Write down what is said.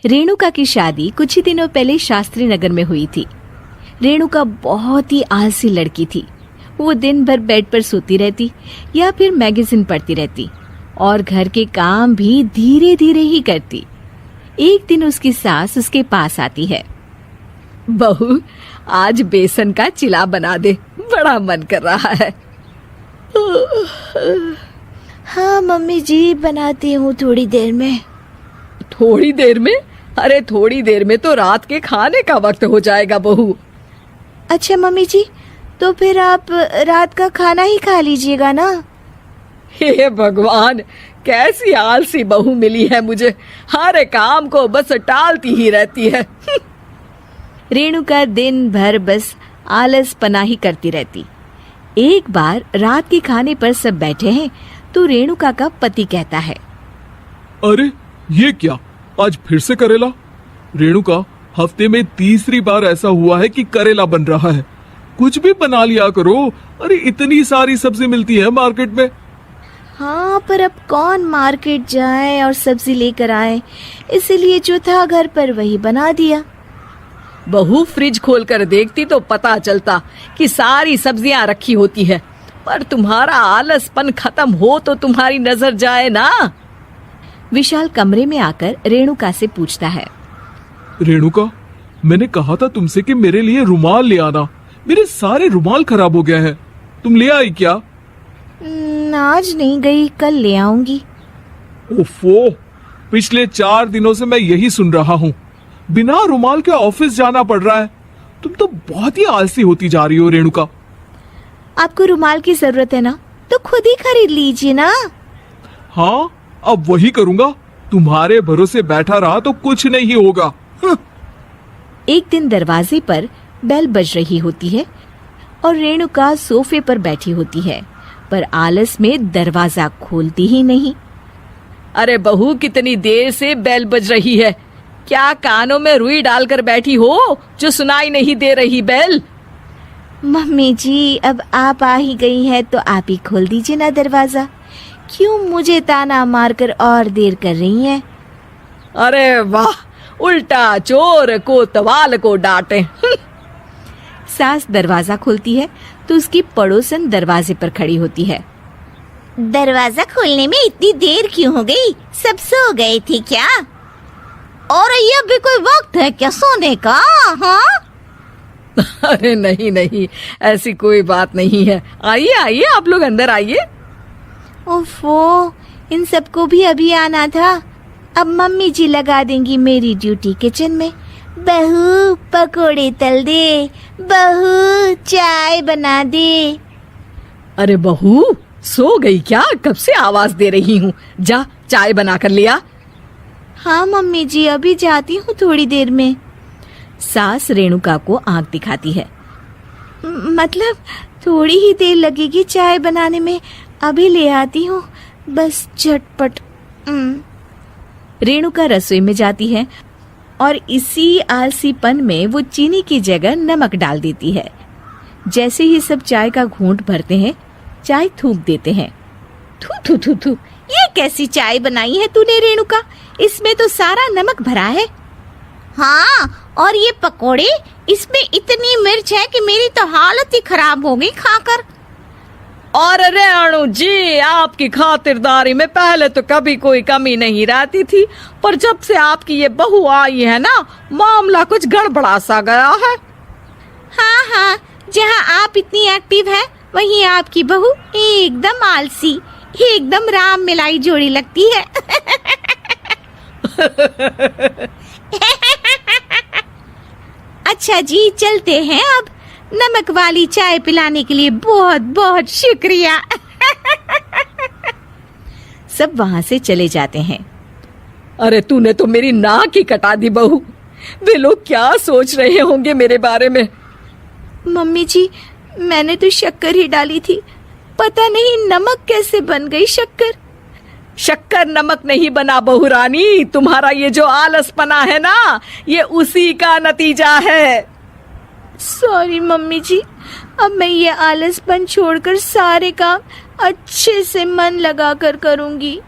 रेणुका की शादी कुछ ही दिनों पहले शास्त्री नगर में हुई थी। रेणुका बहुत ही आलसी लड़की थी। वो दिन भर बेड पर सोती रहती या फिर मैगजीन पढ़ती रहती और घर के काम भी धीरे धीरे ही करती। एक दिन उसकी सास उसके पास आती है। बहू, आज बेसन का चिला बना दे, बड़ा मन कर रहा है। हाँ मम्मी जी, बनाती हूँ थोड़ी देर में। थोड़ी देर में? अरे थोड़ी देर में तो रात के खाने का वक्त हो जाएगा बहू। अच्छा मम्मी जी, तो फिर आप रात का खाना ही खा लीजिएगा ना। हे भगवान, कैसी आलसी बहू मिली है मुझे, हर काम को बस टालती ही रहती है। रेणुका दिन भर बस आलस पना ही करती रहती। एक बार रात के खाने पर सब बैठे हैं तो रेणुका का पति कहता है, अरे ये क्या, आज फिर से करेला? रेणुका, हफ्ते में तीसरी बार ऐसा हुआ है कि करेला बन रहा है। कुछ भी बना लिया करो। अरे इतनी सारी सब्जी मिलती है मार्केट में। हाँ, पर अब कौन मार्केट जाए और सब्जी लेकर आए, इसलिए जो था घर पर वही बना दिया। बहू, फ्रिज खोल कर देखती तो पता चलता कि सारी सब्जियां रखी होती है, पर तुम्हारा आलसपन खत्म हो तो तुम्हारी नजर जाए ना। विशाल कमरे में आकर रेणुका से पूछता है, रेणुका, मैंने कहा था तुमसे कि मेरे लिए रुमाल ले आना। मेरे सारे रुमाल खराब हो गए हैं। तुम ले आई क्या? आज नहीं गई, कल ले आऊंगी। ओफो, पिछले 4 दिनों से मैं यही सुन रहा हूँ। बिना रुमाल के ऑफिस जाना पड़ रहा है। तुम तो बहुत ही आलसी होती जा रही हो रेणुका। आपको रुमाल की जरूरत है ना, तो खुद ही खरीद लीजिए ना। हाँ, अब वही करूंगा। तुम्हारे भरोसे बैठा रहा तो कुछ नहीं होगा। एक दिन दरवाजे पर बेल बज रही होती है और रेणुका सोफे पर बैठी होती है, पर आलस में दरवाजा खोलती ही नहीं। अरे बहू, कितनी देर से बेल बज रही है? क्या कानों में रुई डालकर बैठी हो जो सुनाई नहीं दे रही बेल? मम्मी जी, अब आप आ ही गई हैं तो आप ही खोल दीजिए ना दरवाजा। क्यों मुझे ताना मारकर और देर कर रही हैं? अरे वाह, उल्टा चोर को तवाल को डांटे। सास दरवाजा खोलती है तो उसकी पड़ोसन दरवाजे पर खड़ी होती है। दरवाजा खोलने में इतनी देर क्यों हो गई? सब सो गए थे क्या? और ये भी कोई वक्त है क्या सोने का? हाँ? अरे नहीं नहीं, ऐसी कोई बात नहीं है। आइए आइए, आप लोग अंदर आइए। ओफो, इन सबको भी अभी आना था। अब मम्मी जी लगा देंगी मेरी ड्यूटी किचन में। बहू पकोड़े तल दे, बहू चाय बना दे। अरे बहू, सो गई क्या? कब से आवाज दे रही हूँ, जा चाय बना कर लिया। हाँ मम्मी जी, अभी जाती हूँ थोड़ी देर में। सास रेणुका को आंख दिखाती है। मतलब थोड़ी ही देर लगेगी चाय बनाने में, अभी ले आती हूँ, बस झटपट। रेणुका रसोई में जाती है और इसी आलसीपन में वो चीनी की जगह नमक डाल देती है। जैसे ही सब चाय का घूंट भरते हैं, चाय थूक देते हैं। थू थू थू थू, ये कैसी चाय बनाई है तूने रेणुका? इसमें तो सारा नमक भरा है। हाँ, और ये पकोड़े, इसमें इतनी मिर्च है कि मेरी तो हालत ही खराब हो गई खाकर। और रेणु जी, आपकी खातिरदारी में पहले तो कभी कोई कमी नहीं रहती थी, पर जब से आपकी ये बहू आई है ना, मामला कुछ गड़बड़ा सा गया है। हाँ हाँ, जहाँ आप इतनी एक्टिव है, वहीं आपकी बहू एकदम आलसी, एकदम राम मिलाई जोड़ी लगती है। अच्छा जी, चलते हैं अब। नमक वाली चाय पिलाने के लिए बहुत बहुत शुक्रिया। सब वहाँ से चले जाते हैं। अरे तूने तो मेरी नाक ही कटा दी बहू। वे लोग क्या सोच रहे होंगे मेरे बारे में? मम्मी जी, मैंने तो शक्कर ही डाली थी, पता नहीं नमक कैसे बन गई शक्कर। शक्कर नमक नहीं बना बहू रानी, तुम्हारा ये जो आलसपना है ना, ये उसी का नतीजा है। सॉरी मम्मी जी, अब मैं ये आलसपन छोड़कर सारे काम अच्छे से मन लगाकर करूंगी।